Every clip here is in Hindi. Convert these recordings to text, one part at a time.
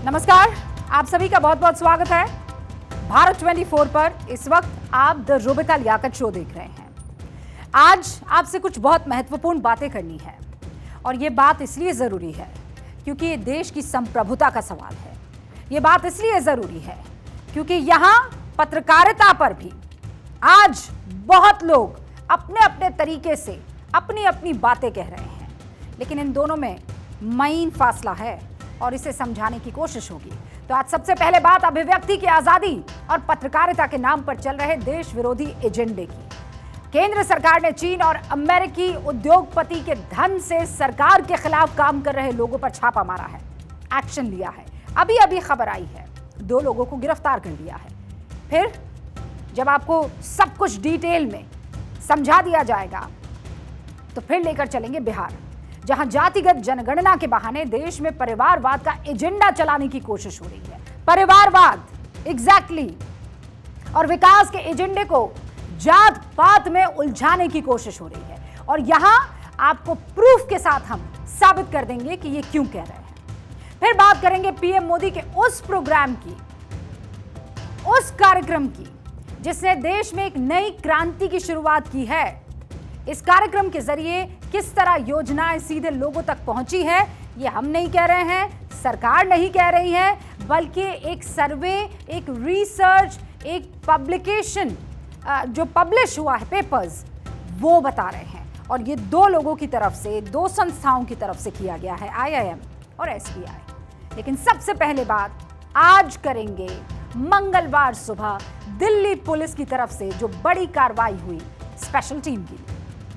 नमस्कार, आप सभी का बहुत बहुत स्वागत है भारत 24 पर। इस वक्त आप द रुबिता लियाकत शो देख रहे हैं। आज आपसे कुछ बहुत महत्वपूर्ण बातें करनी है और ये बात इसलिए जरूरी है क्योंकि ये देश की संप्रभुता का सवाल है। ये बात इसलिए जरूरी है क्योंकि यहां पत्रकारिता पर भी आज बहुत लोग अपने अपने तरीके से अपनी अपनी बातें कह रहे हैं, लेकिन इन दोनों में मईन फासला है और इसे समझाने की कोशिश होगी। तो आज सबसे पहले बात अभिव्यक्ति की आजादी और पत्रकारिता के नाम पर चल रहे देश विरोधी एजेंडे की। केंद्र सरकार ने चीन और अमेरिकी उद्योगपति के धन से सरकार के खिलाफ काम कर रहे लोगों पर छापा मारा है, एक्शन लिया है। अभी अभी खबर आई है 2 लोगों को गिरफ्तार कर लिया है। फिर जब आपको सब कुछ डिटेल में समझा दिया जाएगा तो फिर लेकर चलेंगे बिहार, जहां जातिगत जनगणना के बहाने देश में परिवारवाद का एजेंडा चलाने की कोशिश हो रही है। परिवारवाद एग्जैक्टली और विकास के एजेंडे को जात पात में उलझाने की कोशिश हो रही है। और यहां आपको प्रूफ के साथ हम साबित कर देंगे कि ये क्यों कह रहे हैं। फिर बात करेंगे पीएम मोदी के उस प्रोग्राम की, उस कार्यक्रम की जिसने देश में एक नई क्रांति की शुरुआत की है। इस कार्यक्रम के जरिए किस तरह योजनाएं सीधे लोगों तक पहुंची है, ये हम नहीं कह रहे हैं, सरकार नहीं कह रही है, बल्कि एक सर्वे, एक रिसर्च, एक पब्लिकेशन जो पब्लिश हुआ है, पेपर्स, वो बता रहे हैं। और ये 2 लोगों की तरफ से, 2 संस्थाओं की तरफ से किया गया है, IIM और SBI। लेकिन सबसे पहले बात आज करेंगे मंगलवार सुबह दिल्ली पुलिस की तरफ से जो बड़ी कार्रवाई हुई स्पेशल टीम की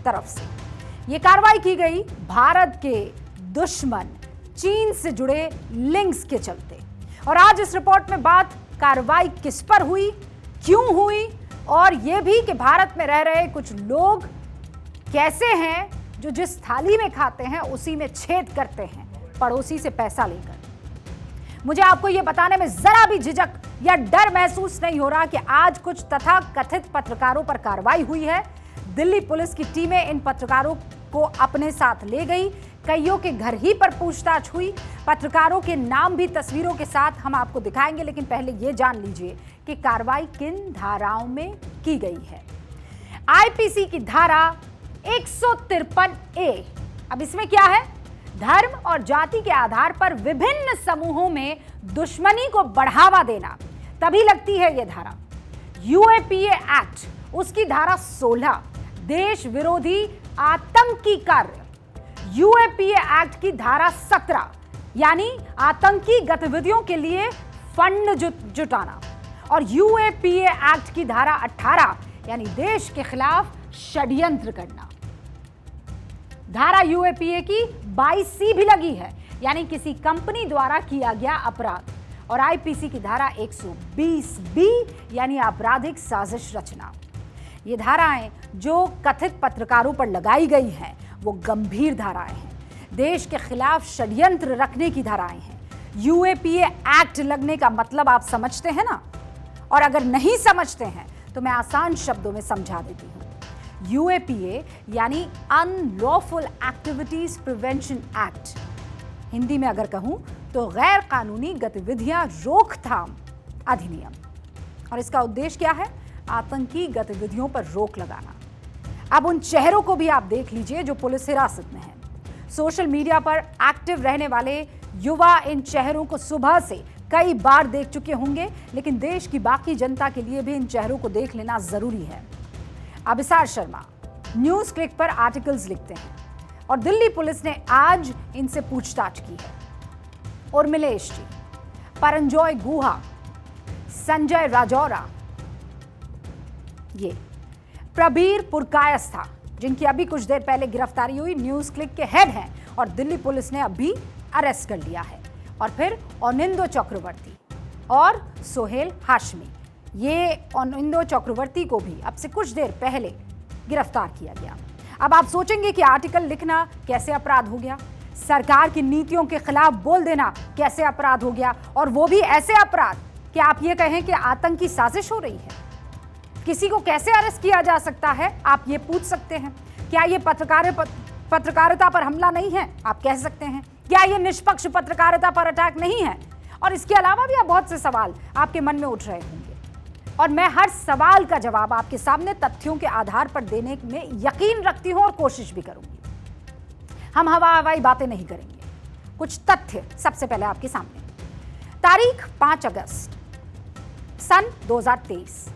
तरफ से। यह कार्रवाई की गई भारत के दुश्मन चीन से जुड़े लिंक्स के चलते। और आज इस रिपोर्ट में बात कार्रवाई किस पर हुई, क्यों हुई, और यह भी कि भारत में रह रहे कुछ लोग कैसे हैं जो जिस थाली में खाते हैं उसी में छेद करते हैं, पड़ोसी से पैसा लेकर। मुझे आपको यह बताने में जरा भी झिझक या डर महसूस नहीं हो रहा कि आज कुछ तथाकथित पत्रकारों पर कार्रवाई हुई है। दिल्ली पुलिस की टीमें इन पत्रकारों को अपने साथ ले गई, कईयों के घर ही पर पूछताछ हुई। पत्रकारों के नाम भी तस्वीरों के साथ हम आपको दिखाएंगे, लेकिन पहले यह जान लीजिए कि कार्रवाई किन धाराओं में की गई है। आईपीसी की धारा 153A। अब इसमें क्या है? धर्म और जाति के आधार पर विभिन्न समूहों में दुश्मनी को बढ़ावा देना, तभी लगती है यह धारा। यूएपीए एक्ट, उसकी धारा 16, देश विरोधी आतंकी कार्य। यूएपीए एक्ट की धारा 17, यानी आतंकी गतिविधियों के लिए फंड जुटाना। और यूएपीए एक्ट की धारा 18, यानी देश के खिलाफ षड्यंत्र करना। धारा यूएपीए की 22C भी लगी है, यानी किसी कंपनी द्वारा किया गया अपराध। और आईपीसी की धारा 120B, यानी आपराधिक साजिश रचना। ये धाराएं जो कथित पत्रकारों पर लगाई गई हैं वो गंभीर धाराएं हैं, देश के खिलाफ षड्यंत्र रखने की धाराएं हैं। यूएपीए एक्ट लगने का मतलब आप समझते हैं ना? और अगर नहीं समझते हैं तो मैं आसान शब्दों में समझा देती हूं। यूएपीए यानी unlawful activities prevention act, Hindi में अगर कहूं तो गैर कानूनी गतिविधियां रोकथाम अधिनियम। और इसका उद्देश्य क्या है? आतंकी गतिविधियों पर रोक लगाना। अब उन चेहरों को भी आप देख लीजिए जो पुलिस हिरासत में हैं। सोशल मीडिया पर एक्टिव रहने वाले युवा इन चेहरों को सुबह से कई बार देख चुके होंगे, लेकिन देश की बाकी जनता के लिए भी इन चेहरों को देख लेना जरूरी है। अभिसार शर्मा न्यूज क्लिक पर आर्टिकल्स लिखते हैं और दिल्ली पुलिस ने आज इनसे पूछताछ की है। उर्मिलेश जी, परंजॉय गुहा, संजय राजौरा, ये प्रबीर पुरकायस्था, जिनकी अभी कुछ देर पहले गिरफ्तारी हुई, न्यूज क्लिक के हेड हैं और दिल्ली पुलिस ने अभी अरेस्ट कर लिया है। और फिर ओनिंदो चक्रवर्ती और सोहेल हाशमी, ये ओनिंदो चक्रवर्ती को भी अब से कुछ देर पहले गिरफ्तार किया गया। अब आप सोचेंगे कि आर्टिकल लिखना कैसे अपराध हो गया, सरकार की नीतियों के खिलाफ बोल देना कैसे अपराध हो गया, और वो भी ऐसे अपराध कि आप ये कहें कि आतंकी साजिश हो रही है। किसी को कैसे अरेस्ट किया जा सकता है, आप ये पूछ सकते हैं। क्या ये पत्रकारिता पर हमला नहीं है, आप कह सकते हैं। क्या ये निष्पक्ष पत्रकारिता पर अटैक नहीं है? और इसके अलावा भी बहुत से सवाल आपके मन में उठ रहे होंगे और मैं हर सवाल का जवाब आपके सामने तथ्यों के आधार पर देने में यकीन रखती हूं और कोशिश भी करूंगी। हम हवाई बातें नहीं करेंगे, कुछ तथ्य सबसे पहले आपके सामने। तारीख 5 अगस्त सन 2023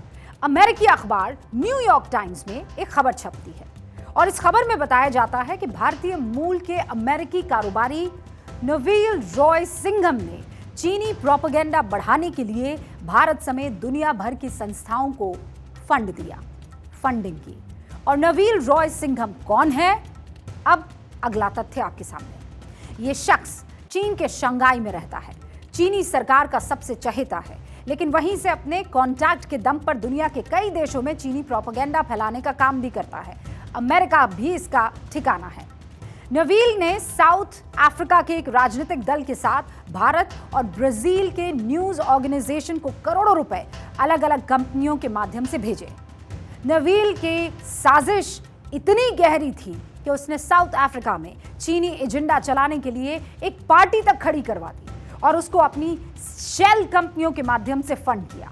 अमेरिकी अखबार न्यूयॉर्क टाइम्स में एक खबर छपती है और इस खबर में बताया जाता है कि भारतीय मूल के अमेरिकी कारोबारी नवील रॉय सिंघम ने चीनी प्रोपेगेंडा बढ़ाने के लिए भारत समेत दुनिया भर की संस्थाओं को फंडिंग की। और नवील रॉय सिंघम कौन है? अब अगला तथ्य आपके सामने। ये शख्स चीन के शंघाई में रहता है, चीनी सरकार का सबसे चहेता है, लेकिन वहीं से अपने कॉन्टैक्ट के दम पर दुनिया के कई देशों में चीनी प्रोपेगेंडा फैलाने का काम भी करता है। अमेरिका भी इसका ठिकाना है। नवील ने साउथ अफ्रीका के एक राजनीतिक दल के साथ भारत और ब्राजील के न्यूज ऑर्गेनाइजेशन को करोड़ों रुपए अलग अलग कंपनियों के माध्यम से भेजे। नवील की साजिश इतनी गहरी थी कि उसने साउथ अफ्रीका में चीनी एजेंडा चलाने के लिए एक पार्टी तक खड़ी करवा दी और उसको अपनी शेल कंपनियों के माध्यम से फंड किया।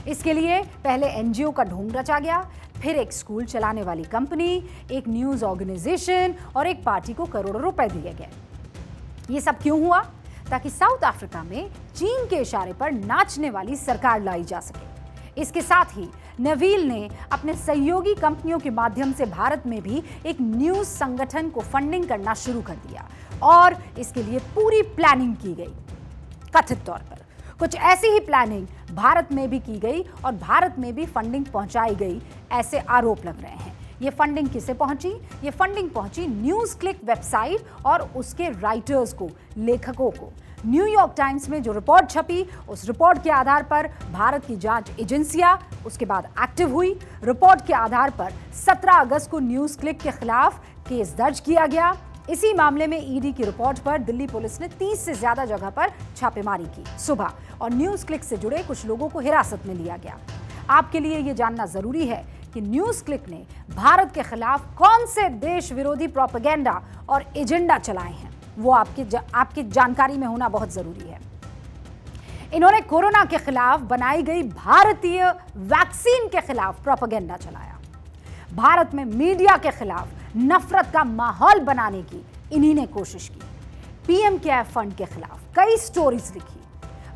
इसके लिए पहले एनजीओ का ढोंग रचा गया, फिर एक स्कूल चलाने वाली कंपनी, एक न्यूज ऑर्गेनाइजेशन और एक पार्टी को करोड़ों रुपए दिए गए। ये सब क्यों हुआ? ताकि साउथ अफ्रीका में चीन के इशारे पर नाचने वाली सरकार लाई जा सके। इसके साथ ही नवील ने अपने सहयोगी कंपनियों के माध्यम से भारत में भी एक न्यूज संगठन को फंडिंग करना शुरू कर दिया और इसके लिए पूरी प्लानिंग की गई। कथित तौर पर कुछ ऐसी ही प्लानिंग भारत में भी की गई और भारत में भी फंडिंग पहुंचाई गई, ऐसे आरोप लग रहे हैं। ये फंडिंग किसे पहुंची? ये फंडिंग पहुंची न्यूज क्लिक वेबसाइट और उसके राइटर्स को, लेखकों को। न्यूयॉर्क टाइम्स में जो रिपोर्ट छपी, उस रिपोर्ट के आधार पर भारत की जांच एजेंसियां उसके बाद एक्टिव हुई। रिपोर्ट के आधार पर 17 अगस्त को न्यूज क्लिक के खिलाफ केस दर्ज किया गया। इसी मामले में ईडी की रिपोर्ट पर दिल्ली पुलिस ने 30 से ज्यादा जगह पर छापेमारी की सुबह और न्यूज क्लिक से जुड़े कुछ लोगों को हिरासत में लिया गया। आपके लिए यह जानना जरूरी है कि न्यूज क्लिक ने भारत के खिलाफ कौन से देश विरोधी प्रोपेगेंडा और एजेंडा चलाए हैं, वो आपकी जानकारी में होना बहुत जरूरी है। इन्होंने कोरोना के खिलाफ बनाई गई भारतीय वैक्सीन के खिलाफ प्रोपेगेंडा चलाया। भारत में मीडिया के खिलाफ नफरत का माहौल बनाने की इन्हीं ने कोशिश की। पीएम केयर्स फंड के खिलाफ कई स्टोरीज लिखी,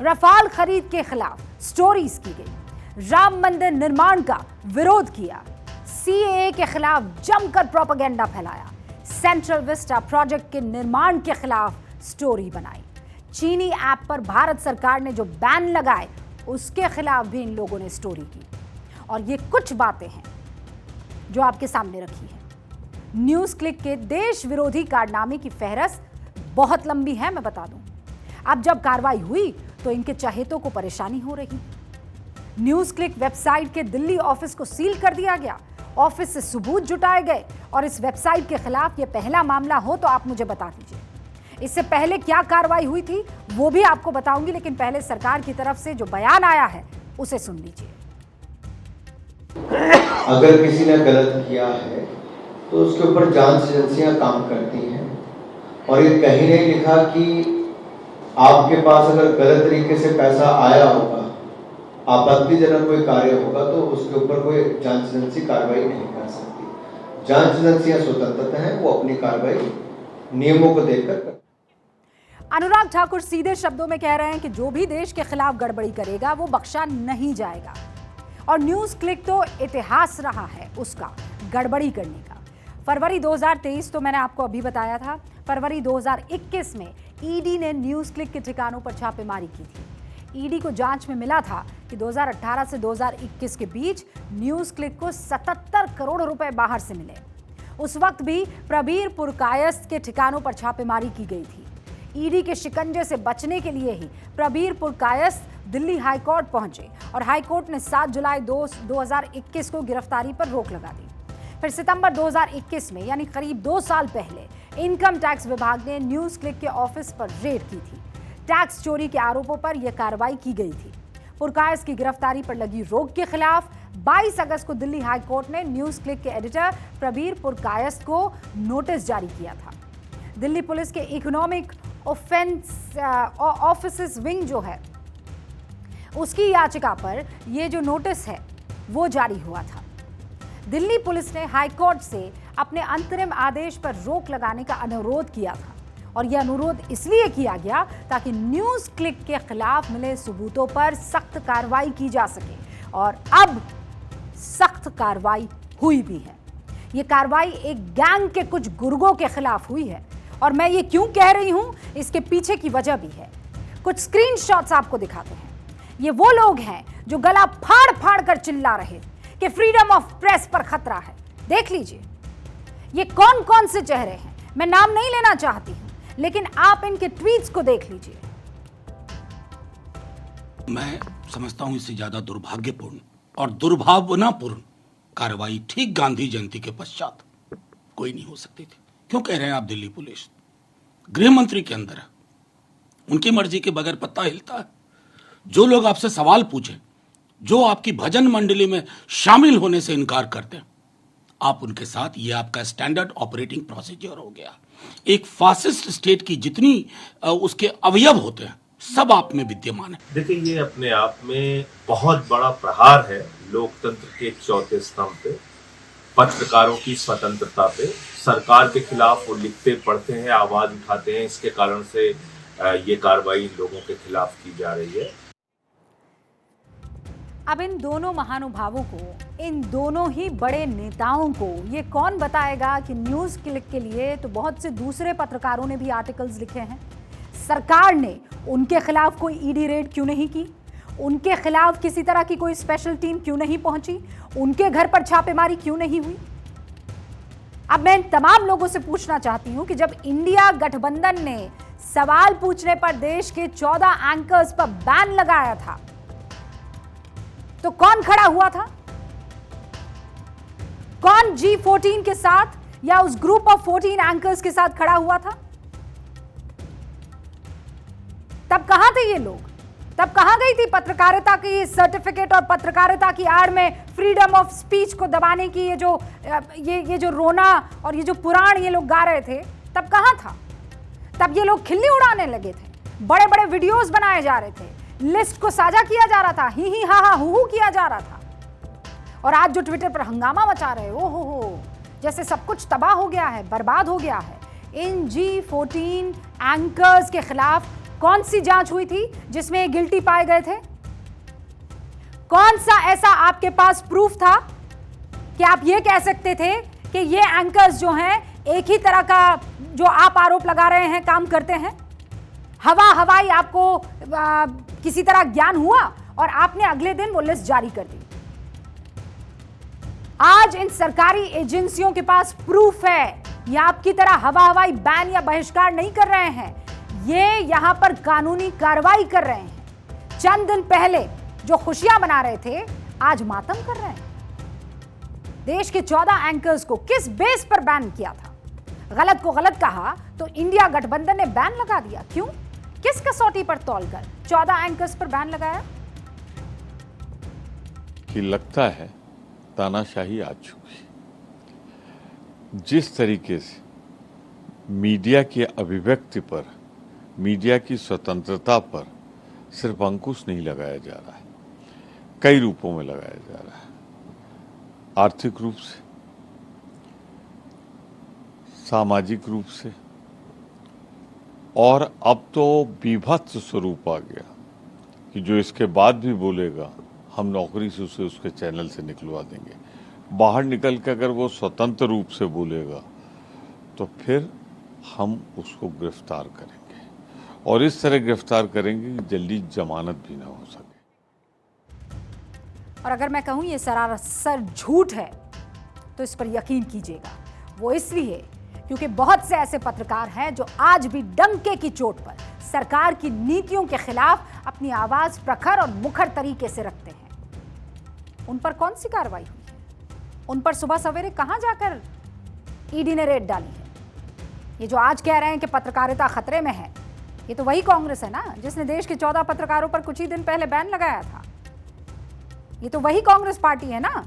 रफाल खरीद के खिलाफ स्टोरीज की गई, राम मंदिर निर्माण का विरोध किया, सीएए के खिलाफ जमकर प्रोपेगेंडा फैलाया, सेंट्रल विस्टा प्रोजेक्ट के निर्माण के खिलाफ स्टोरी बनाई, चीनी ऐप पर भारत सरकार ने जो बैन लगाए उसके खिलाफ भी इन लोगों ने स्टोरी की। और ये कुछ बातें हैं जो आपके सामने रखी है। न्यूज क्लिक के देश विरोधी कारनामे की फहरिस्त बहुत लंबी है, मैं बता दूं। अब जब कार्रवाई हुई तो इनके चहेतों को परेशानी हो रही। न्यूज क्लिक वेबसाइट के दिल्ली ऑफिस को सील कर दिया गया, ऑफिस से सबूत जुटाए गए और इस वेबसाइट के खिलाफ यह पहला मामला हो तो आप मुझे बता दीजिए। इससे पहले क्या कार्रवाई हुई थी वो भी आपको बताऊंगी, लेकिन पहले सरकार की तरफ से जो बयान आया है उसे सुन लीजिए। अगर किसी ने गलत किया है तो उसके ऊपर जांच एजेंसियां काम करती हैं और ये कहीं नहीं लिखा कि आपके पास अगर गलत तरीके से पैसा आया होगा, आपत्तिजनक कोई कार्य होगा तो उसके ऊपर कोई जांच एजेंसी कार्रवाई नहीं कर सकती। जांच एजेंसियां स्वतंत्र हैं, वो अपनी कार्रवाई नियमों को देखकर। अनुराग ठाकुर सीधे शब्दों में कह रहे हैं कि जो भी देश के खिलाफ गड़बड़ी करेगा वो बख्शा नहीं जाएगा। और न्यूज क्लिक तो इतिहास रहा है उसका गड़बड़ी करने का। फरवरी 2023 तो मैंने आपको अभी बताया था। फरवरी 2021 में ईडी ने न्यूज क्लिक के ठिकानों पर छापेमारी की थी। ईडी को जांच में मिला था कि 2018 से 2021 के बीच न्यूज क्लिक को 77 करोड़ रुपए बाहर से मिले। उस वक्त भी प्रबीर पुरकायस्थ के ठिकानों पर छापेमारी की गई थी। ईडी के शिकंजे से बचने के लिए ही प्रबीर पुरकायस्थ दिल्ली हाईकोर्ट पहुंचे और हाईकोर्ट ने 7 जुलाई 2021 को गिरफ्तारी पर रोक लगा दी। फिर सितंबर 2021 में यानी करीब 2 साल पहले इनकम टैक्स विभाग ने न्यूज क्लिक के ऑफिस पर रेड की थी। टैक्स चोरी के आरोपों पर यह कार्रवाई की गई थी। पुरकायस्थ की गिरफ्तारी पर लगी रोक के खिलाफ 22 अगस्त को दिल्ली हाईकोर्ट ने न्यूज क्लिक के एडिटर प्रबीर पुरकायस्थ को नोटिस जारी किया था। दिल्ली पुलिस के इकोनॉमिक ऑफेंस ऑफिसर्स विंग जो है उसकी याचिका पर यह जो नोटिस है वो जारी हुआ था। दिल्ली पुलिस ने हाई कोर्ट से अपने अंतरिम आदेश पर रोक लगाने का अनुरोध किया था और यह अनुरोध इसलिए किया गया ताकि न्यूज़ क्लिक के खिलाफ मिले सबूतों पर सख्त कार्रवाई की जा सके और अब सख्त कार्रवाई हुई भी है। यह कार्रवाई एक गैंग के कुछ गुर्गों के खिलाफ हुई है और मैं ये क्यों कह रही हूं, इसके पीछे की वजह भी है। कुछ स्क्रीनशॉट्स आपको दिखाते हैं। ये वो लोग हैं जो गला फाड़ फाड़ कर चिल्ला रहे कि फ्रीडम ऑफ प्रेस पर खतरा है। देख लीजिए ये कौन कौन से चेहरे हैं, मैं नाम नहीं लेना चाहती हूं, लेकिन आप इनके ट्वीट्स को देख लीजिए। मैं समझता हूं इससे ज्यादा दुर्भाग्यपूर्ण और दुर्भावनापूर्ण कार्रवाई ठीक गांधी जयंती के पश्चात कोई नहीं हो सकती थी। क्यों कह रहे हैं आप? दिल्ली पुलिस गृह मंत्री के अंदर है, उनकी मर्जी के बगैर पत्ता हिलता है। जो लोग आपसे सवाल पूछें, जो आपकी भजन मंडली में शामिल होने से इनकार करते हैं, आप उनके साथ, ये आपका स्टैंडर्ड ऑपरेटिंग प्रोसीजर हो गया। एक फासिस्ट स्टेट की जितनी उसके अवयव होते हैं सब आप में विद्यमान है। देखिए ये अपने आप में बहुत बड़ा प्रहार है लोकतंत्र के चौथे स्तंभ पे, पत्रकारों की स्वतंत्रता पे। सरकार के खिलाफ वो लिखते पढ़ते हैं, आवाज उठाते हैं, इसके कारण से ये कार्रवाई लोगों के खिलाफ की जा रही है। अब इन दोनों महानुभावों को, इन दोनों ही बड़े नेताओं को ये कौन बताएगा कि न्यूज़ क्लिक के लिए तो बहुत से दूसरे पत्रकारों ने भी आर्टिकल्स लिखे हैं। सरकार ने उनके खिलाफ कोई ईडी रेड क्यों नहीं की? उनके खिलाफ किसी तरह की कोई स्पेशल टीम क्यों नहीं पहुंची? उनके घर पर छापेमारी क्यों नहीं हुई? अब मैं इन तमाम लोगों से पूछना चाहती हूं कि जब इंडिया गठबंधन ने सवाल पूछने पर देश के 14 एंकर्स पर बैन लगाया था तो कौन खड़ा हुआ था? कौन G14 के साथ या उस ग्रुप ऑफ 14 एंकर्स के साथ खड़ा हुआ था? तब कहां थे ये लोग? तब कहां गई थी पत्रकारिता की सर्टिफिकेट और पत्रकारिता की आड़ में फ्रीडम ऑफ स्पीच को दबाने की ये जो रोना और ये जो पुराण ये लोग गा रहे थे, तब कहां था? तब ये लोग खिल्ली उड़ाने लगे थे, बड़े बड़े वीडियोस बनाए जा रहे थे, लिस्ट को साझा किया जा रहा था, ही हा हा हु किया जा रहा था। और आज जो ट्विटर पर हंगामा मचा रहे हो जैसे सब कुछ तबाह हो गया है, बर्बाद हो गया है। इन G14 एंकर्स के खिलाफ कौन सी जांच हुई थी जिसमें ये गिल्टी पाए गए थे? कौन सा ऐसा आपके पास प्रूफ था कि आप ये कह सकते थे कि ये एंकर्स जो हैं एक ही तरह का जो आप आरोप लगा रहे हैं काम करते हैं? हवाई आपको किसी तरह ज्ञान हुआ और आपने अगले दिन वो लिस्ट जारी कर दी। आज इन सरकारी एजेंसियों के पास प्रूफ है। ये आपकी तरह हवाई बैन या बहिष्कार नहीं कर रहे हैं, ये यहां पर कानूनी कार्रवाई कर रहे हैं। चंद दिन पहले जो खुशियां मना रहे थे आज मातम कर रहे हैं। देश के 14 एंकर्स को किस बेस पर बैन किया था? गलत को गलत कहा तो इंडिया गठबंधन ने बैन लगा दिया। क्यों? किस कसौटी पर तौलकर 14 एंकर्स पर बैन लगाया? कि लगता है तानाशाही आ चुकी। जिस तरीके से मीडिया की अभिव्यक्ति पर, मीडिया की स्वतंत्रता पर सिर्फ अंकुश नहीं लगाया जा रहा है, कई रूपों में लगाया जा रहा है। आर्थिक रूप से, सामाजिक रूप से, और अब तो बीभत्स स्वरूप आ गया कि जो इसके बाद भी बोलेगा हम नौकरी से उसे उसके चैनल से निकलवा देंगे। बाहर निकल के अगर वो स्वतंत्र रूप से बोलेगा तो फिर हम उसको गिरफ्तार करेंगे, और इस तरह गिरफ्तार करेंगे कि जल्दी जमानत भी ना हो सके। और अगर मैं कहूं ये सरासर झूठ है तो इस पर यकीन कीजिएगा। वो इसलिए क्योंकि बहुत से ऐसे पत्रकार हैं जो आज भी डंके की चोट पर सरकार की नीतियों के खिलाफ अपनी आवाज प्रखर और मुखर तरीके से रखते हैं। उन पर कौन सी कार्रवाई हुई है? उन पर सुबह सवेरे कहां जाकर ईडी ने रेड डाली है? ये जो आज कह रहे हैं कि पत्रकारिता खतरे में है, ये तो वही कांग्रेस है ना जिसने देश के 14 पत्रकारों पर कुछ ही दिन पहले बैन लगाया था। ये तो वही कांग्रेस पार्टी है ना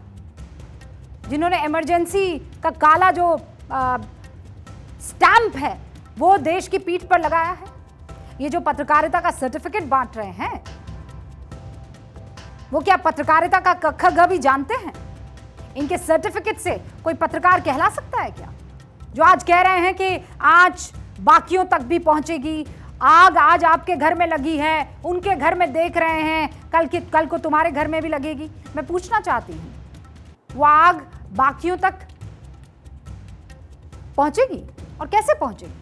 जिन्होंने इमरजेंसी का काला जो स्टैंप है वो देश की पीठ पर लगाया है। ये जो पत्रकारिता का सर्टिफिकेट बांट रहे हैं, वो क्या पत्रकारिता का क ख ग भी जानते हैं? इनके सर्टिफिकेट से कोई पत्रकार कहला सकता है क्या? जो आज कह रहे हैं कि आज बाकियों तक भी पहुंचेगी, आग आज आपके घर में लगी है, उनके घर में देख रहे हैं, कल को तुम्हारे घर में भी लगेगी। मैं पूछना चाहती हूं, वो आग बाकियों तक पहुंचेगी और कैसे पहुंचेगी?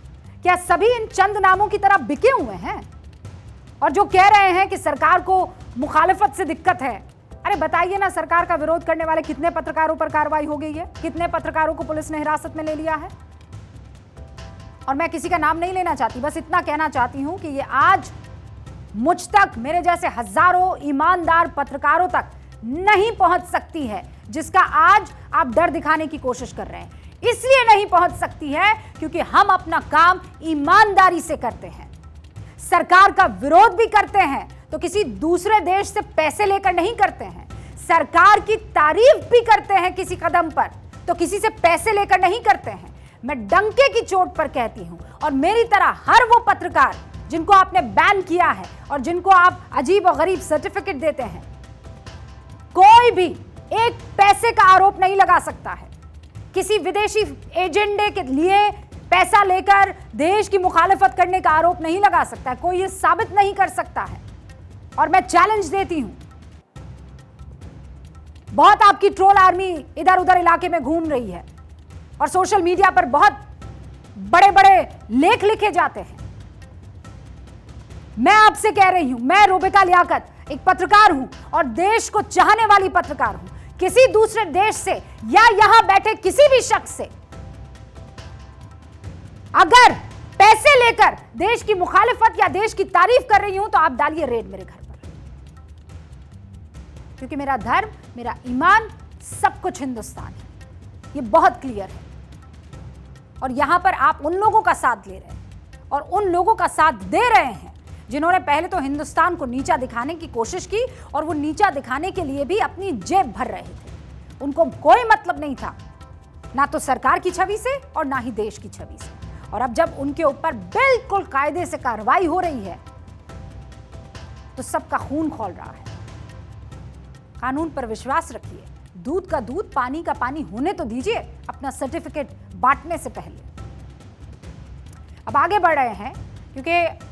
क्या सभी इन चंद नामों की तरह बिके हुए हैं? और जो कह रहे हैं कि सरकार को मुखालिफत से दिक्कत है, अरे बताइए ना, सरकार का विरोध करने वाले कितने पत्रकारों पर कार्रवाई हो गई है? कितने पत्रकारों को पुलिस ने हिरासत में ले लिया है? और मैं किसी का नाम नहीं लेना चाहती, बस इतना कहना चाहती हूं कि ये आज मुझ तक, मेरे जैसे हजारों ईमानदार पत्रकारों तक नहीं पहुंच सकती है, जिसका आज आप डर दिखाने की कोशिश कर रहे हैं। इसलिए नहीं पहुंच सकती है क्योंकि हम अपना काम ईमानदारी से करते हैं। सरकार का विरोध भी करते हैं तो किसी दूसरे देश से पैसे लेकर नहीं करते हैं। सरकार की तारीफ भी करते हैं किसी कदम पर तो किसी से पैसे लेकर नहीं करते हैं। मैं डंके की चोट पर कहती हूं, और मेरी तरह हर वो पत्रकार जिनको आपने बैन किया है और जिनको आप अजीब और गरीब सर्टिफिकेट देते हैं, कोई भी एक पैसे का आरोप नहीं लगा सकता है। किसी विदेशी एजेंडे के लिए पैसा लेकर देश की मुखालिफत करने का आरोप नहीं लगा सकता है। कोई ये साबित नहीं कर सकता है। और मैं चैलेंज देती हूं, बहुत आपकी ट्रोल आर्मी इधर उधर इलाके में घूम रही है और सोशल मीडिया पर बहुत बड़े बड़े लेख लिखे जाते हैं। मैं आपसे कह रही हूं, मैं रूबिका लियाकत एक पत्रकार हूं और देश को चाहने वाली पत्रकार हूं। किसी दूसरे देश से या यहां बैठे किसी भी शख्स से अगर पैसे लेकर देश की मुखालिफत या देश की तारीफ कर रही हूं तो आप डालिए रेड मेरे घर पर, क्योंकि मेरा धर्म, मेरा ईमान, सब कुछ हिंदुस्तान है। ये बहुत क्लियर है। और यहां पर आप उन लोगों का साथ ले रहे हैं और उन लोगों का साथ दे रहे हैं जिन्होंने पहले तो हिंदुस्तान को नीचा दिखाने की कोशिश की और वो नीचा दिखाने के लिए भी अपनी जेब भर रहे थे। उनको कोई मतलब नहीं था ना तो सरकार की छवि से और ना ही देश की छवि से। और अब जब उनके ऊपर बिल्कुल कायदे से कार्रवाई हो रही है तो सबका खून खौल रहा है। कानून पर विश्वास रखिए, दूध का दूध, पानी का पानी होने तो दीजिए अपना सर्टिफिकेट बांटने से पहले। अब आगे बढ़ रहे हैं क्योंकि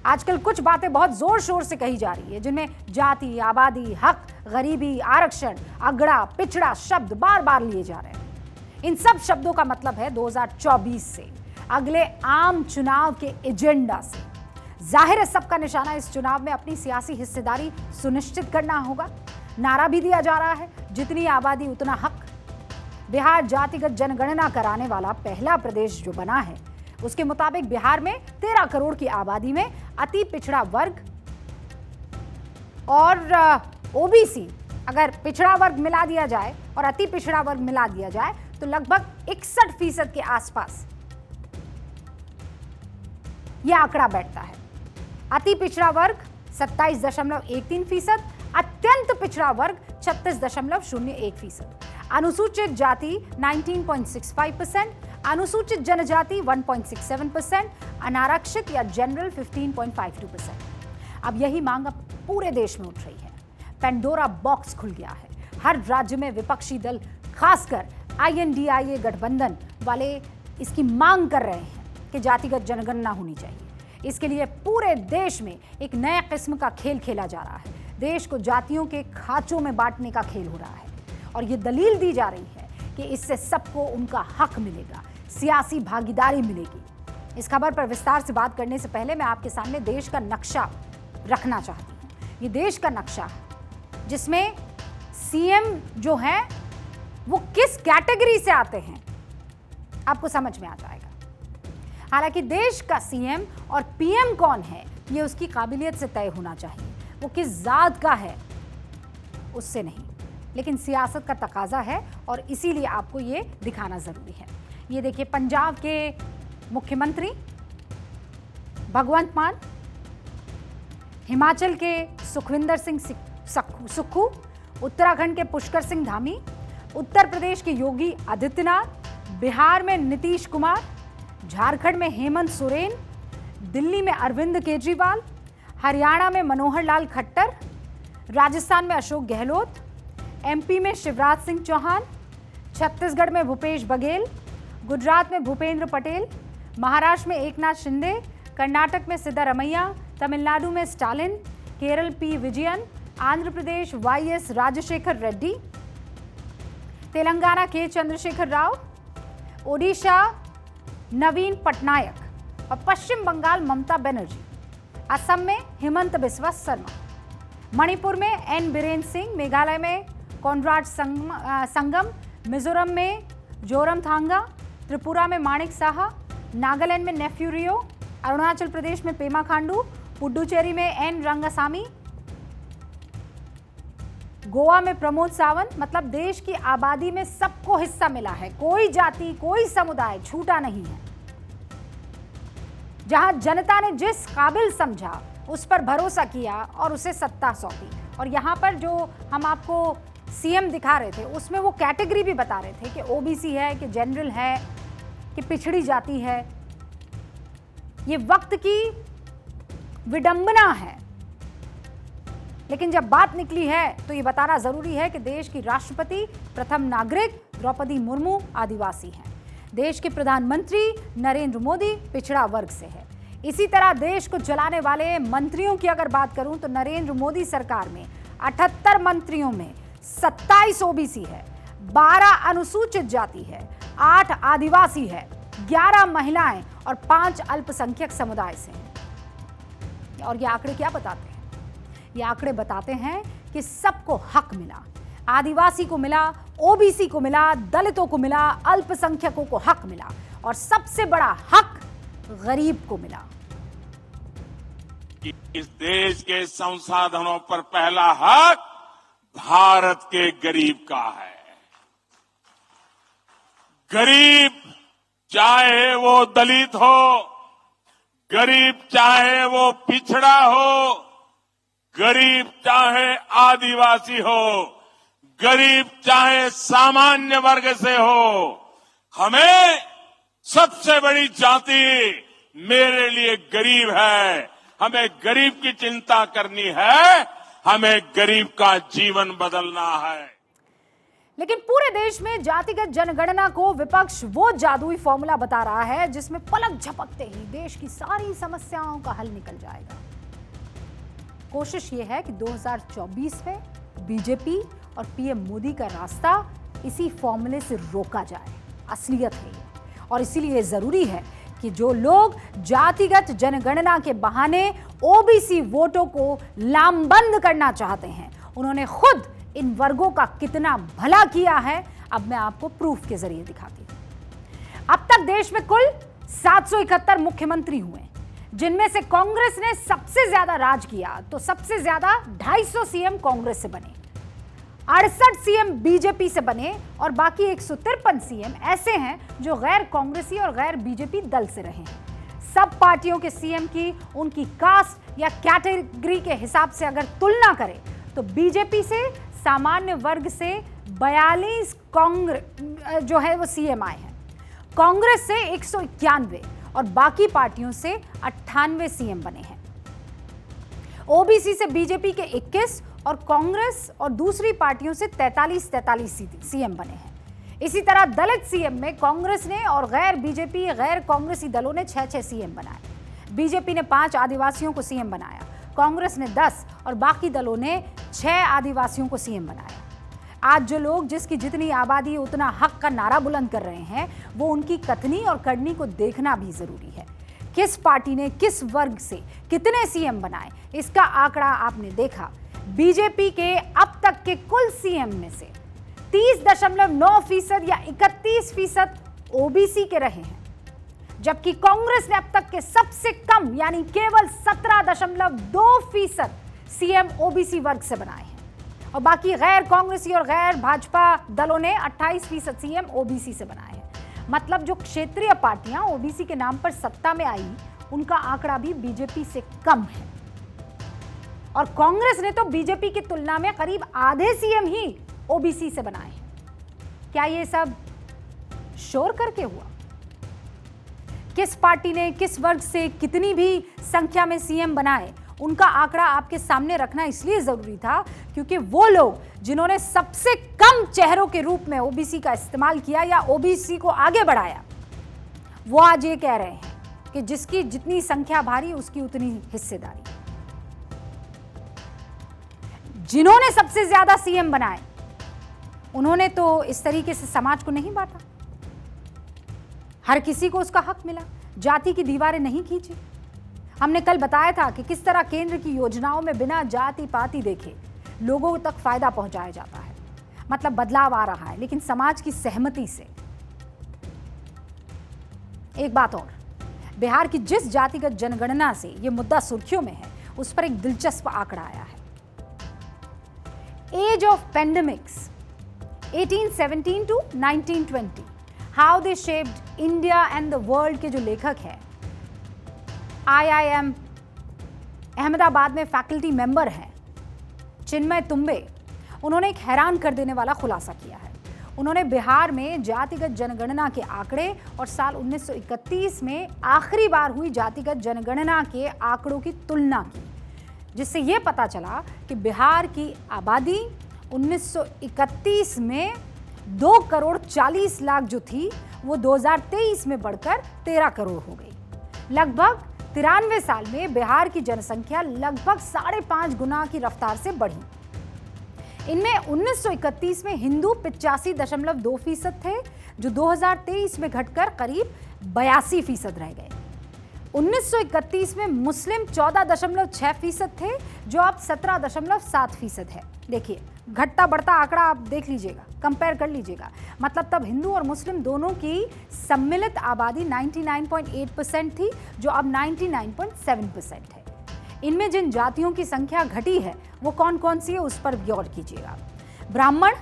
आजकल कुछ बातें बहुत जोर शोर से कही जा रही है जिनमें जाति, आबादी, हक, गरीबी, आरक्षण, अगड़ा, पिछड़ा शब्द बार बार लिए जा रहे हैं। इन सब शब्दों का मतलब है 2024 से अगले आम चुनाव के एजेंडा से। जाहिर है सबका निशाना इस चुनाव में अपनी सियासी हिस्सेदारी सुनिश्चित करना होगा। नारा भी दिया जा रहा है, जितनी आबादी उतना हक। बिहार जातिगत जनगणना कराने वाला पहला प्रदेश जो बना है, उसके मुताबिक बिहार में 13 करोड़ की आबादी में अति पिछड़ा वर्ग और ओबीसी, अगर पिछड़ा वर्ग मिला दिया जाए और अति पिछड़ा वर्ग मिला दिया जाए तो लगभग 61% के आसपास यह आंकड़ा बैठता है। अति पिछड़ा वर्ग 27.13%, अत्यंत पिछड़ा वर्ग 36.01%, अनुसूचित जाति 19.65%, अनुसूचित जनजाति 1.67%, अनारक्षित या जनरल 15.52%। अब यही मांग अब पूरे देश में उठ रही है। पेंडोरा बॉक्स खुल गया है। हर राज्य में विपक्षी दल, खासकर INDIA गठबंधन वाले, इसकी मांग कर रहे हैं कि जातिगत जनगणना होनी चाहिए। इसके लिए पूरे देश में एक नया किस्म का खेल खेला जा रहा है। देश को जातियों के खांचों में बांटने का खेल हो रहा है और ये दलील दी जा रही है कि इससे सबको उनका हक मिलेगा, सियासी भागीदारी मिलेगी। इस खबर पर विस्तार से बात करने से पहले मैं आपके सामने देश का नक्शा रखना चाहती हूँ। ये देश का नक्शा है जिसमें CM जो है वो किस कैटेगरी से आते हैं आपको समझ में आ जाएगा। हालांकि देश का CM और PM कौन है ये उसकी काबिलियत से तय होना चाहिए, वो किस जात का है उससे नहीं, लेकिन सियासत का तकाजा है और इसीलिए आपको ये दिखाना जरूरी है। ये देखिए, पंजाब के मुख्यमंत्री भगवंत मान, हिमाचल के सुखविंदर सिंह सुक्खू, उत्तराखंड के पुष्कर सिंह धामी, उत्तर प्रदेश के योगी आदित्यनाथ, बिहार में नीतीश कुमार, झारखंड में हेमंत सोरेन, दिल्ली में अरविंद केजरीवाल, हरियाणा में मनोहर लाल खट्टर, राजस्थान में अशोक गहलोत, एमपी में शिवराज सिंह चौहान, छत्तीसगढ़ में भूपेश बघेल, गुजरात में भूपेंद्र पटेल, महाराष्ट्र में एकनाथ शिंदे, कर्नाटक में सिद्धारमैया, तमिलनाडु में Stalin, Kerala P Vijayan, Andhra Pradesh YS Rajshekhar Reddy, Telangana के चंद्रशेखर राव, ओडिशा नवीन पटनायक और पश्चिम बंगाल ममता बनर्जी, असम में हिमंत बिस्वा शर्मा, मणिपुर में एन बीरेन सिंह, मेघालय में कॉनराड संगम, मिजोरम में जोरमथांगा, त्रिपुरा में माणिक साहा, नागालैंड में नेफ्यू रियो, अरुणाचल प्रदेश में पेमा खांडू, पुडुचेरी में एन रंगासामी, गोवा में प्रमोद सावंत। मतलब देश की आबादी में सबको हिस्सा मिला है, कोई जाति कोई समुदाय छूटा नहीं है। जहां जनता ने जिस काबिल समझा उस पर भरोसा किया और उसे सत्ता सौंपी। और यहां पर जो हम आपको सीएम दिखा रहे थे उसमें वो कैटेगरी भी बता रहे थे कि ओबीसी है, कि जनरल है, कि पिछड़ी जाति है। ये वक्त की विडंबना है, लेकिन जब बात निकली है तो ये बताना जरूरी है कि देश की राष्ट्रपति प्रथम नागरिक द्रौपदी मुर्मू आदिवासी हैं। देश के प्रधानमंत्री नरेंद्र मोदी पिछड़ा वर्ग से है। इसी तरह देश को चलाने वाले मंत्रियों की अगर बात करूं तो नरेंद्र मोदी सरकार में 78 मंत्रियों में 27 ओबीसी है, 12 अनुसूचित जाति है, 8 आदिवासी है, 11 महिलाएं और 5 अल्पसंख्यक समुदाय से हैं। और ये आंकड़े क्या बताते हैं? ये आंकड़े बताते हैं कि सबको हक मिला। आदिवासी को मिला, ओबीसी को मिला, दलितों को मिला, अल्पसंख्यकों को हक मिला और सबसे बड़ा हक गरीब को मिला। इस देश के संसाधनों पर पहला हक भारत के गरीब का है। गरीब चाहे वो दलित हो, गरीब चाहे वो पिछड़ा हो, गरीब चाहे आदिवासी हो, गरीब चाहे सामान्य वर्ग से हो, हमें सबसे बड़ी जाति मेरे लिए गरीब है। हमें गरीब की चिंता करनी है, हमें गरीब का जीवन बदलना है। लेकिन पूरे देश में जातिगत जनगणना को विपक्ष वो जादुई फॉर्मूला बता रहा है जिसमें पलक झपकते ही देश की सारी समस्याओं का हल निकल जाएगा। कोशिश ये है कि 2024 में बीजेपी और पीएम मोदी का रास्ता इसी फॉर्मूले से रोका जाए। असलियत है ये, और इसीलिए जरूरी है कि जो लोग जातिगत जनगणना के बहाने ओबीसी वोटों को लामबंद करना चाहते हैं, उन्होंने खुद इन वर्गों का कितना भला किया है अब मैं आपको प्रूफ के जरिए दिखाती हूं। अब तक देश में कुल 771 मुख्यमंत्री हुए, जिनमें से कांग्रेस ने सबसे ज्यादा राज किया तो सबसे ज्यादा 250 सीएम कांग्रेस से बने, 68 सीएम बीजेपी से बने और बाकी 153 सीएम ऐसे हैं जो गैर कांग्रेसी और गैर बीजेपी दल से रहे हैं। सब पार्टियों के सीएम की उनकी कास्ट या कैटेगरी के हिसाब से अगर तुलना करें तो बीजेपी से सामान्य वर्ग से 42 कांग्रेस जो है वो सीएम आए हैं, कांग्रेस से 191 और बाकी पार्टियों से 98 सीएम बने हैं। ओबीसी से बीजेपी के 21 और कांग्रेस और दूसरी पार्टियों से 43 सीएम बने हैं। इसी तरह दलित सीएम में कांग्रेस ने और गैर बीजेपी गैर कांग्रेसी दलों ने 6 सीएम बनाए। बीजेपी ने 5 आदिवासियों को सीएम बनाया, कांग्रेस ने 10 और बाकी दलों ने 6 आदिवासियों को सीएम बनाया। आज जो लोग जिसकी जितनी आबादी उतना हक का नारा बुलंद कर रहे हैं, वो उनकी कथनी और करनी को देखना भी जरूरी है। किस पार्टी ने किस वर्ग से कितने सीएम बनाए, इसका आंकड़ा आपने देखा। बीजेपी के अब तक के कुल सीएम में से 30.9% या 31% ओबीसी के रहे हैं, जबकि कांग्रेस ने अब तक के सबसे कम यानी केवल 17.2% सीएम ओबीसी वर्ग से बनाए हैं और बाकी गैर कांग्रेसी और गैर भाजपा दलों ने 28% सीएम ओबीसी से बनाए हैं। मतलब जो क्षेत्रीय पार्टियां ओबीसी के नाम पर सत्ता में आई, उनका आंकड़ा भी बीजेपी से कम है और कांग्रेस ने तो बीजेपी की तुलना में करीब आधे सीएम ही ओबीसी से बनाए हैं। क्या ये सब शोर करके हुआ? किस पार्टी ने किस वर्ग से कितनी भी संख्या में सीएम बनाए, उनका आंकड़ा आपके सामने रखना इसलिए जरूरी था क्योंकि वो लोग जिन्होंने सबसे कम चेहरों के रूप में ओबीसी का इस्तेमाल किया या ओबीसी को आगे बढ़ाया, वो आज ये कह रहे हैं कि जिसकी जितनी संख्या भारी उसकी उतनी हिस्सेदारी। जिन्होंने सबसे ज्यादा सीएम बनाए उन्होंने तो इस तरीके से समाज को नहीं बांटा, हर किसी को उसका हक मिला, जाति की दीवारें नहीं खींची। हमने कल बताया था कि किस तरह केंद्र की योजनाओं में बिना जाति पाति देखे लोगों तक फायदा पहुंचाया जाता है, मतलब बदलाव आ रहा है, लेकिन समाज की सहमति से। एक बात और, बिहार की जिस जातिगत जनगणना से यह मुद्दा सुर्खियों में है, उस पर एक दिलचस्प आंकड़ा आया है। Age of pandemics 1817 to 1920, how they shaped India and the world के जो लेखक हैं, IIM अहमदाबाद में फैकल्टी मेंबर हैं चिन्मय तुम्बे, उन्होंने एक हैरान कर देने वाला खुलासा किया है। उन्होंने बिहार में जातिगत जनगणना के आंकड़े और साल 1931 में आखिरी बार हुई जातिगत जनगणना के आंकड़ों की तुलना की, जिससे यह पता चला कि बिहार की आबादी 1931 में 2 करोड़ 40 लाख जो थी वो 2023 में बढ़कर 13 करोड़ हो गई। लगभग 93 साल में बिहार की जनसंख्या लगभग 5.5 गुना की रफ्तार से बढ़ी। इनमें 1931 में हिंदू 85.2% थे, जो 2023 में घटकर करीब 82% रह गए। 1931 में मुस्लिम 14.6% थे, जो अब 17.7% है। देखिए, घटता बढ़ता आंकड़ा आप देख लीजिएगा, कंपेयर कर लीजिएगा। मतलब तब हिंदू और मुस्लिम दोनों की सम्मिलित आबादी 99.8% थी, जो अब 99.7% है। इनमें जिन जातियों की संख्या घटी है वो कौन कौन सी है, उस पर गौर कीजिएगा। ब्राह्मण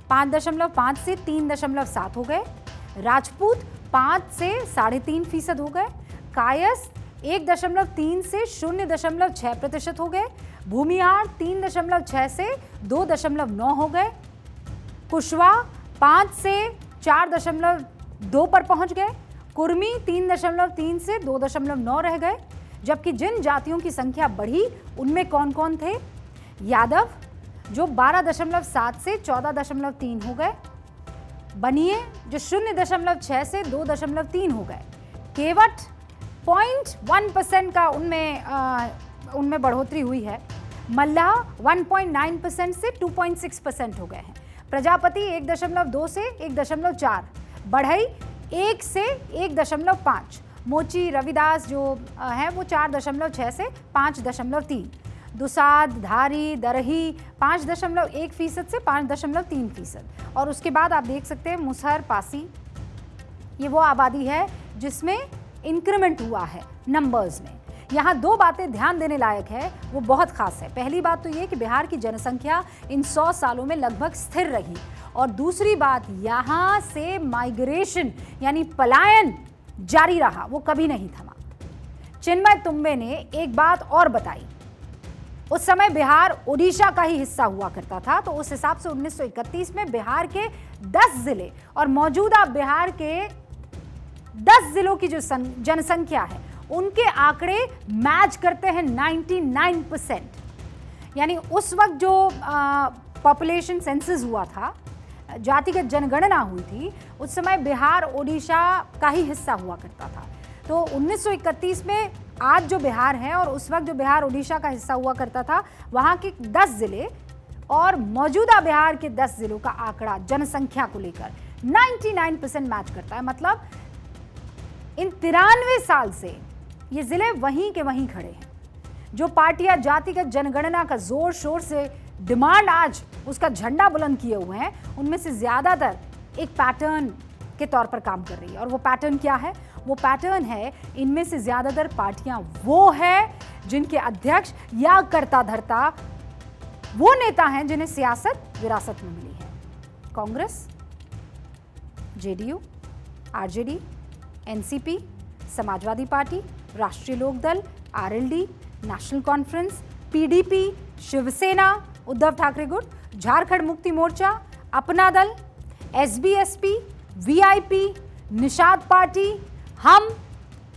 5.5 से 3.7 हो गए, राजपूत 5 से 3.5% हो गए, कायस्थ 1.3 से 0.6% हो गए, भूमिहार 3.6 से 2.9 हो गए, कुशवा 5 से 4.2 पर पहुंच गए, कुर्मी 3.3 से 2.9 रह गए। जबकि जिन जातियों की संख्या बढ़ी उनमें कौन कौन थे, यादव जो 12.7 से 14.3 हो गए, बनिए जो 0.6 से 2.3 हो गए, केवट 0.1% का उनमें बढ़ोतरी हुई है, मल्लाह 1.9% से 2.6% हो गए हैं, प्रजापति 1.2 से 1.4, बढ़ई 1 से 1.5, मोची रविदास जो है वो 4.6 से 5.3, दुसाद धारी दरही 5.1% से 5.3%। और उसके बाद आप देख सकते हैं मुसहर पासी, ये वो आबादी है जिसमें इंक्रीमेंट हुआ है नंबर्स में। यहाँ 2 बातें ध्यान देने लायक है, वो बहुत खास है। पहली बात तो ये कि बिहार की जनसंख्या इन 100 सालों में लगभग स्थिर रही, और दूसरी बात यहाँ से माइग्रेशन यानी पलायन जारी रहा, वो कभी नहीं थमा। चिन्मय तुम्बे ने एक बात और बताई, उस समय बिहार ओडिशा का ही हिस्सा हुआ करता था, तो उस हिसाब से 1931 में बिहार के 10 जिले और मौजूदा बिहार के 10 जिलों की जो जनसंख्या है उनके आंकड़े मैच करते हैं 99%। यानी उस वक्त जो पॉपुलेशन सेंसस हुआ था, जातिगत जनगणना हुई थी, उस समय बिहार ओडिशा का ही हिस्सा हुआ करता था। तो 1931 में आज जो बिहार है और उस वक्त जो बिहार ओडिशा का हिस्सा हुआ करता था, वहाँ के 10 जिले और मौजूदा बिहार के 10 जिलों का आंकड़ा जनसंख्या को लेकर 99% मैच करता है। मतलब इन 93 साल से ये जिले वहीं के वहीं खड़े हैं। जो पार्टियां जातिगत जनगणना का जोर शोर से डिमांड आज उसका झंडा बुलंद किए हुए हैं, उनमें से ज्यादातर एक पैटर्न के तौर पर काम कर रही है। और वो पैटर्न क्या है? वो पैटर्न है, इनमें से ज्यादातर पार्टियां वो है जिनके अध्यक्ष या कर्ता धर्ता वो नेता हैं जिन्हें सियासत विरासत में मिली है। Congress, JDU, RJD, NCP, Samajwadi Party, Rashtriya Lokdal, RLD, National Conference, PDP, Shivsena, Uddhav Thackeray गुट, झारखंड मुक्ति मोर्चा, अपना दल, एसबीएसपी, वीआईपी, निषाद पार्टी, हम,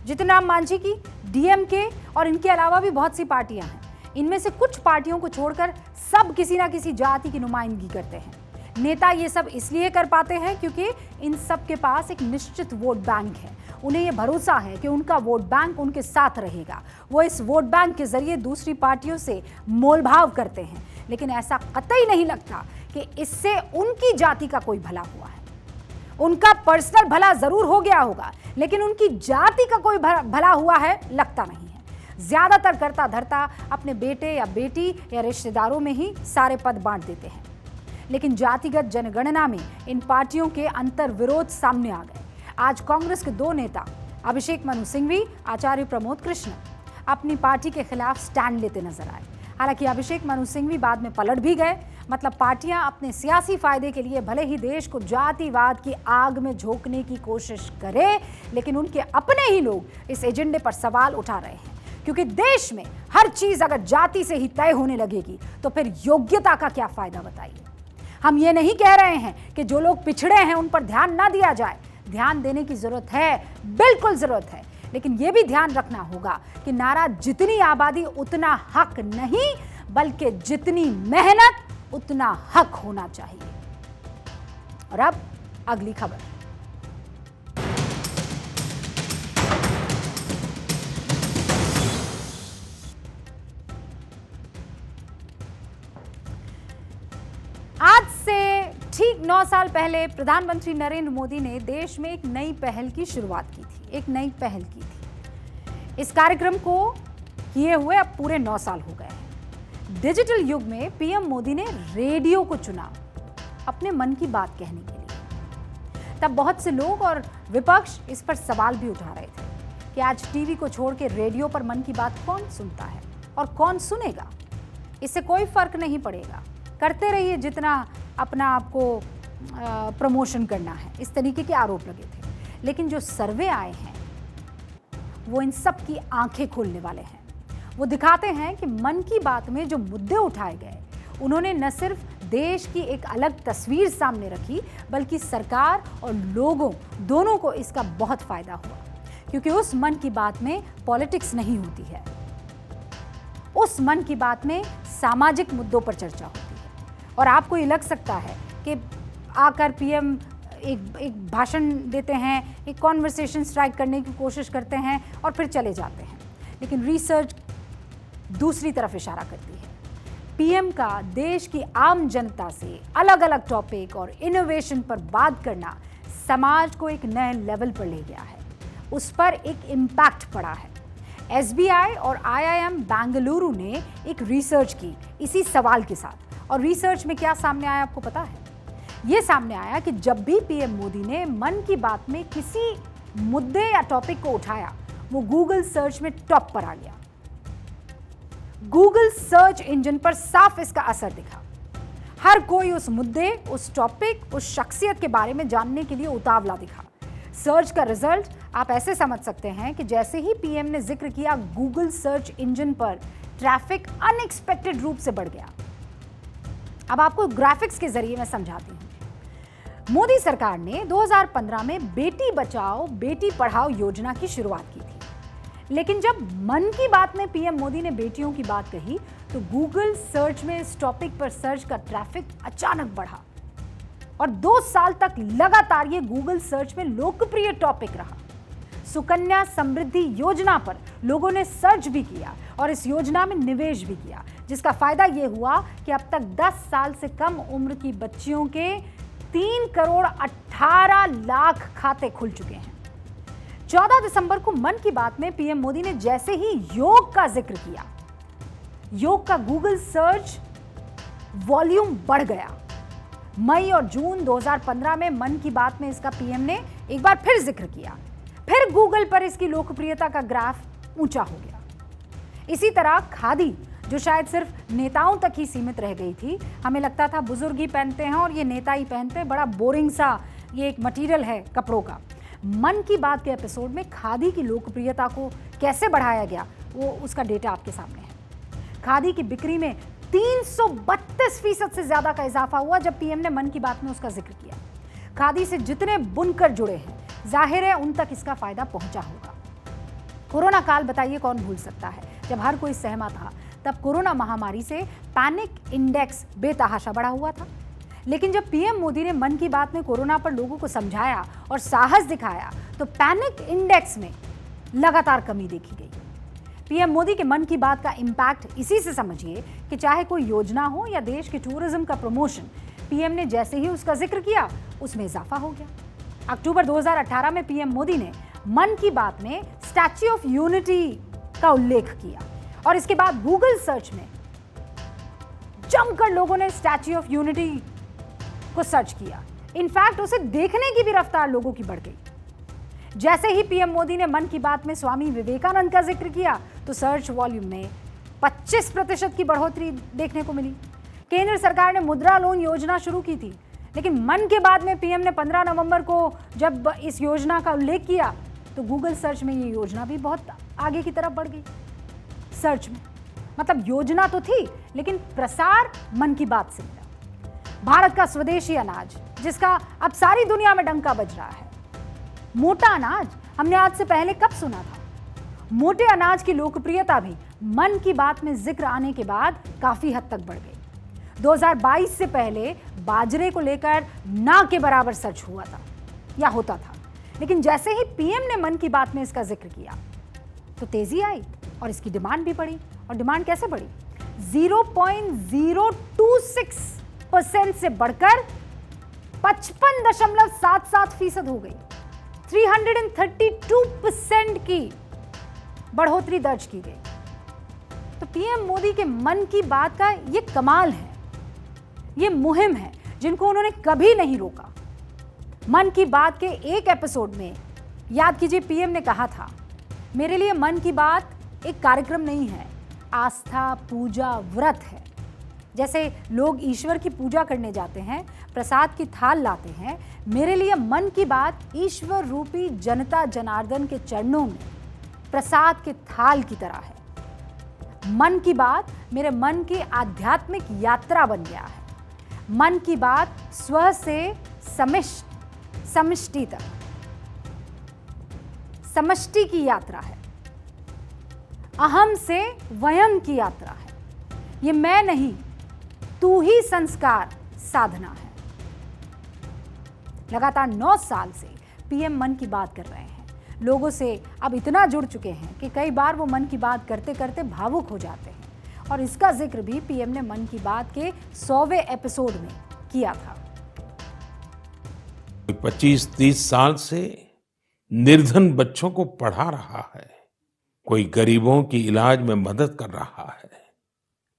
जीतन राम मांझी की, डीएमके और इनके अलावा भी बहुत सी पार्टियां हैं। इनमें से कुछ पार्टियों को छोड़कर सब किसी ना किसी जाति की नुमाइंदगी करते हैं। नेता ये सब इसलिए कर पाते हैं क्योंकि इन सब के पास एक निश्चित वोट बैंक है। उन्हें ये भरोसा है कि उनका वोट बैंक उनके साथ रहेगा। वो इस वोट बैंक के जरिए दूसरी पार्टियों से मोलभाव करते हैं, लेकिन ऐसा कतई नहीं लगता कि इससे उनकी जाति का कोई भला हुआ है। उनका पर्सनल भला जरूर हो गया होगा, लेकिन उनकी जाति का कोई भला हुआ है लगता नहीं है। ज्यादातर करता धरता अपने बेटे या बेटी या रिश्तेदारों में ही सारे पद बांट देते हैं। लेकिन जातिगत जनगणना में इन पार्टियों के अंतर विरोध सामने आ गए। आज कांग्रेस के दो नेता अभिषेक मनु सिंघवी, आचार्य प्रमोद कृष्ण अपनी पार्टी के खिलाफ स्टैंड लेते नजर आए। हालांकि अभिषेक मनु सिंघवी बाद में पलट भी गए। मतलब पार्टियां अपने सियासी फायदे के लिए भले ही देश को जातिवाद की आग में झोंकने की कोशिश करें, लेकिन उनके अपने ही लोग इस एजेंडे पर सवाल उठा रहे हैं। क्योंकि देश में हर चीज अगर जाति से ही तय होने लगेगी तो फिर योग्यता का क्या फायदा, बताइए। हम ये नहीं कह रहे हैं कि जो लोग पिछड़े हैं उन पर ध्यान ना दिया जाए, ध्यान देने की जरूरत है, बिल्कुल जरूरत है। लेकिन यह भी ध्यान रखना होगा कि नारा जितनी आबादी उतना हक नहीं, बल्कि जितनी मेहनत उतना हक होना चाहिए। और अब अगली खबर। आज से ठीक 9 साल पहले प्रधानमंत्री नरेंद्र मोदी ने देश में एक नई पहल की शुरुआत की थी। इस कार्यक्रम को किए हुए अब पूरे 9 साल हो गए हैं। डिजिटल युग में पीएम मोदी ने रेडियो को चुना अपने मन की बात कहने के लिए। तब बहुत से लोग और विपक्ष इस पर सवाल भी उठा रहे थे कि आज टीवी को छोड़ के रेडियो पर मन की बात कौन सुनता है और कौन सुनेगा। इससे कोई फर्क नहीं पड़ेगा, करते रहिए जितना अपना आपको प्रमोशन करना है। इस तरीके के आरोप लगे थे। लेकिन जो सर्वे आए हैं वो इन सब की आंखें खोलने वाले हैं। वो दिखाते हैं कि मन की बात में जो मुद्दे उठाए गए, उन्होंने न सिर्फ देश की एक अलग तस्वीर सामने रखी, बल्कि सरकार और लोगों दोनों को इसका बहुत फायदा हुआ। क्योंकि उस मन की बात में पॉलिटिक्स नहीं होती है, उस मन की बात में सामाजिक मुद्दों पर चर्चा होती है। और आपको ये लग सकता है कि आकर पीएम एक भाषण देते हैं, एक कॉन्वर्सेशन स्ट्राइक करने की कोशिश करते हैं और फिर चले जाते हैं। लेकिन रिसर्च दूसरी तरफ इशारा करती है। पीएम का देश की आम जनता से अलग अलग टॉपिक और इनोवेशन पर बात करना समाज को एक नए लेवल पर ले गया है। उस पर एक इम्पैक्ट पड़ा है। एसबीआई और आईआईएम बेंगलुरु ने एक रिसर्च की इसी सवाल के साथ। और रिसर्च में क्या सामने आया आपको पता है? ये सामने आया कि जब भी पीएम मोदी ने मन की बात में किसी मुद्दे या टॉपिक को उठाया, वो गूगल सर्च में टॉप पर आ गया। गूगल सर्च इंजन पर साफ इसका असर दिखा। हर कोई उस मुद्दे, उस टॉपिक, उस शख्सियत के बारे में जानने के लिए उतावला दिखा। सर्च का रिजल्ट आप ऐसे समझ सकते हैं कि जैसे ही पीएम ने जिक्र किया, गूगल सर्च इंजन पर ट्रैफिक अनएक्सपेक्टेड रूप से बढ़ गया। अब आपको ग्राफिक्स के जरिए मैं समझाती हूं। मोदी सरकार ने 2015 में बेटी बचाओ बेटी पढ़ाओ योजना की शुरुआत की थी। लेकिन जब मन की बात में पीएम मोदी ने बेटियों की बात कही, तो गूगल सर्च में इस टॉपिक पर सर्च का ट्रैफिक अचानक बढ़ा और 2 साल तक लगातार ये गूगल सर्च में लोकप्रिय टॉपिक रहा। सुकन्या समृद्धि योजना पर लोगों ने सर्च भी किया और इस योजना में निवेश भी किया, जिसका फायदा यह हुआ कि अब तक 10 साल से कम उम्र की बच्चियों के 3 करोड़ 18 लाख खाते खुल चुके हैं। 14 दिसंबर को मन की बात में पीएम मोदी ने जैसे ही योग का जिक्र किया, योग का गूगल सर्च वॉल्यूम बढ़ गया। मई और जून 2015 में मन की बात में इसका पीएम ने एक बार फिर जिक्र किया। फिर गूगल पर इसकी लोकप्रियता का ग्राफ ऊंचा हो गया। इसी तरह खादी, जो शायद सिर्फ नेताओं तक ही सीमित रह गई थी, हमें लगता था बुजुर्ग ही पहनते हैं और ये नेता ही पहनते हैं, बड़ा बोरिंग सा ये एक मटेरियल है कपड़ों का। मन की बात के एपिसोड में खादी की लोकप्रियता को कैसे बढ़ाया गया, वो उसका डेटा आपके सामने है। खादी की बिक्री में 332% से ज्यादा का इजाफा हुआ जब पीएम ने मन की बात में उसका जिक्र किया। खादी से जितने बुनकर जुड़े हैं, जाहिर है उन तक इसका फायदा पहुंचा होगा। कोरोना काल बताइए कौन भूल सकता है, जब हर कोई सहमा था। तब कोरोना महामारी से पैनिक इंडेक्स बेतहाशा बढ़ा हुआ था। लेकिन जब पीएम मोदी ने मन की बात में कोरोना पर लोगों को समझाया और साहस दिखाया तो पैनिक इंडेक्स में लगातार कमी देखी गई। पीएम मोदी के मन की बात का इंपैक्ट इसी से समझिए कि चाहे कोई योजना हो या देश के टूरिज्म का प्रमोशन, पीएम ने जैसे ही उसका जिक्र किया उसमें इजाफा हो गया। अक्टूबर 2018 में पीएम मोदी ने मन की बात में स्टैच्यू ऑफ यूनिटी का उल्लेख किया और इसके बाद गूगल सर्च में जमकर लोगों ने स्टैच्यू ऑफ यूनिटी को सर्च किया। इनफैक्ट उसे देखने की भी रफ्तार लोगों की बढ़ गई। जैसे ही पीएम मोदी ने मन की बात में स्वामी विवेकानंद का जिक्र किया तो सर्च वॉल्यूम में 25% की बढ़ोतरी देखने को मिली। केंद्र सरकार ने मुद्रा लोन योजना शुरू की थी, लेकिन मन के बाद में पीएम ने 15 नवंबर को जब इस योजना का उल्लेख किया तो गूगल सर्च में ये योजना भी बहुत आगे की तरफ बढ़ गई। सर्च में मतलब योजना तो थी, लेकिन प्रसार मन की बात से मिला। भारत का स्वदेशी अनाज, जिसका अब सारी दुनिया में डंका बज रहा है। मोटा अनाज हमने आज से पहले कब सुना था? मोटे अनाज की लोकप्रियता भी मन की बात में जिक्र आने के बाद काफी हद तक बढ़ गई। 2022 से पहले बाजरे को लेकर ना के बराबर सर्च हुआ था या होता था, लेकिन जैसे ही पीएम ने मन की बात में इसका जिक्र किया तो तेजी आई और इसकी डिमांड भी बढ़ी। और डिमांड कैसे बढ़ी? 0.026% से बढ़कर 55.77% हो गई। 332% की बढ़ोतरी दर्ज की गई। तो पीएम मोदी के मन की बात का ये कमाल है, ये मुहिम है जिनको उन्होंने कभी नहीं रोका। मन की बात के एक एपिसोड में याद कीजिए पीएम ने कहा था, मेरे लिए मन की बात एक कार्यक्रम नहीं है, आस्था, पूजा, व्रत है। जैसे लोग ईश्वर की पूजा करने जाते हैं, प्रसाद की थाल लाते हैं, मेरे लिए मन की बात ईश्वर रूपी जनता जनार्दन के चरणों में प्रसाद के थाल की तरह है। मन की बात मेरे मन की आध्यात्मिक यात्रा बन गया है। मन की बात स्व से समष्टि तक, समष्टि की यात्रा है। अहम से वयम की यात्रा है। ये मैं नहीं, तू ही संस्कार साधना है। लगातार 9 साल से पीएम मन की बात कर रहे हैं। लोगों से अब इतना जुड़ चुके हैं कि कई बार वो मन की बात करते करते भावुक हो जाते हैं। और इसका जिक्र भी पीएम ने मन की बात के 100वें एपिसोड में किया था। 25-30 साल से निर्धन बच्चों को पढ़ा रहा है, कोई गरीबों की इलाज में मदद कर रहा है।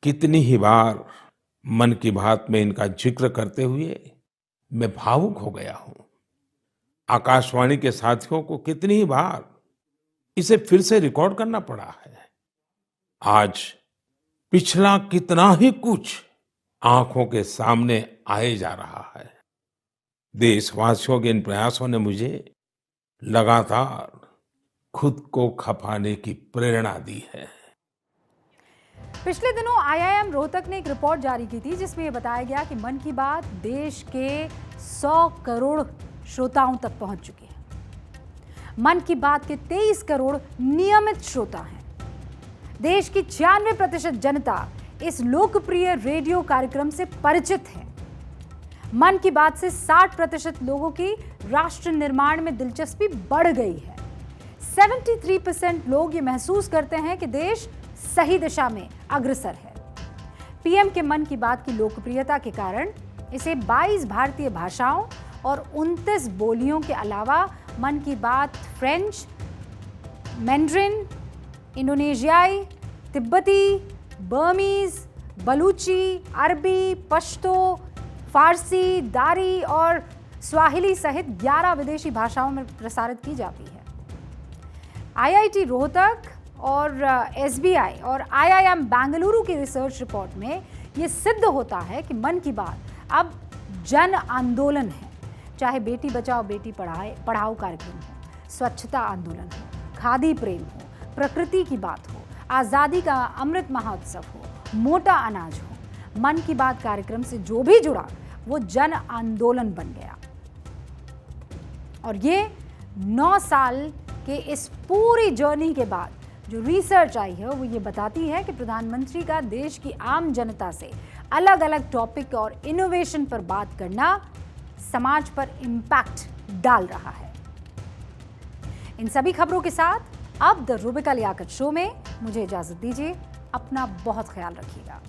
कितनी ही बार मन की बात में इनका जिक्र करते हुए मैं भावुक हो गया हूं। आकाशवाणी के साथियों को कितनी ही बार इसे फिर से रिकॉर्ड करना पड़ा है। आज पिछला कितना ही कुछ आंखों के सामने आए जा रहा है। देशवासियों के इन प्रयासों ने मुझे लगातार खुद को खपाने की प्रेरणा दी है। पिछले दिनों आईआईएम रोहतक ने एक रिपोर्ट जारी की थी जिसमें यह बताया गया कि मन की बात देश के 100 करोड़ श्रोताओं तक पहुंच चुकी है। मन की बात के 23 करोड़ नियमित श्रोता हैं। देश की 96% जनता इस लोकप्रिय रेडियो कार्यक्रम से परिचित है। मन की बात से 60% लोगों की राष्ट्र निर्माण में दिलचस्पी बढ़ गई है। 73% लोग ये महसूस करते हैं कि देश सही दिशा में अग्रसर है। पीएम के मन की बात की लोकप्रियता के कारण इसे 22 भारतीय भाषाओं और 29 बोलियों के अलावा मन की बात फ्रेंच, मैंड्रिन, इंडोनेशियाई, तिब्बती, बर्मीज, बलूची, अरबी, पश्तो, फारसी, दारी और स्वाहिली सहित 11 विदेशी भाषाओं में प्रसारित की जाती है। आईआईटी रोहतक और एसबीआई और आईआईएम बेंगलुरु की रिसर्च रिपोर्ट में ये सिद्ध होता है कि मन की बात अब जन आंदोलन है। चाहे बेटी बचाओ बेटी पढ़ाओ कार्यक्रम हो, स्वच्छता आंदोलन हो, खादी प्रेम हो, प्रकृति की बात हो, आज़ादी का अमृत महोत्सव हो, मोटा अनाज हो, मन की बात कार्यक्रम से जो भी जुड़ा वो जन आंदोलन बन गया। और ये 9 साल कि इस पूरी जर्नी के बाद जो रिसर्च आई है वो ये बताती है कि प्रधानमंत्री का देश की आम जनता से अलग अलग टॉपिक और इनोवेशन पर बात करना समाज पर इम्पैक्ट डाल रहा है। इन सभी खबरों के साथ अब द रूबिका लियाकत शो में मुझे इजाजत दीजिए। अपना बहुत ख्याल रखिएगा।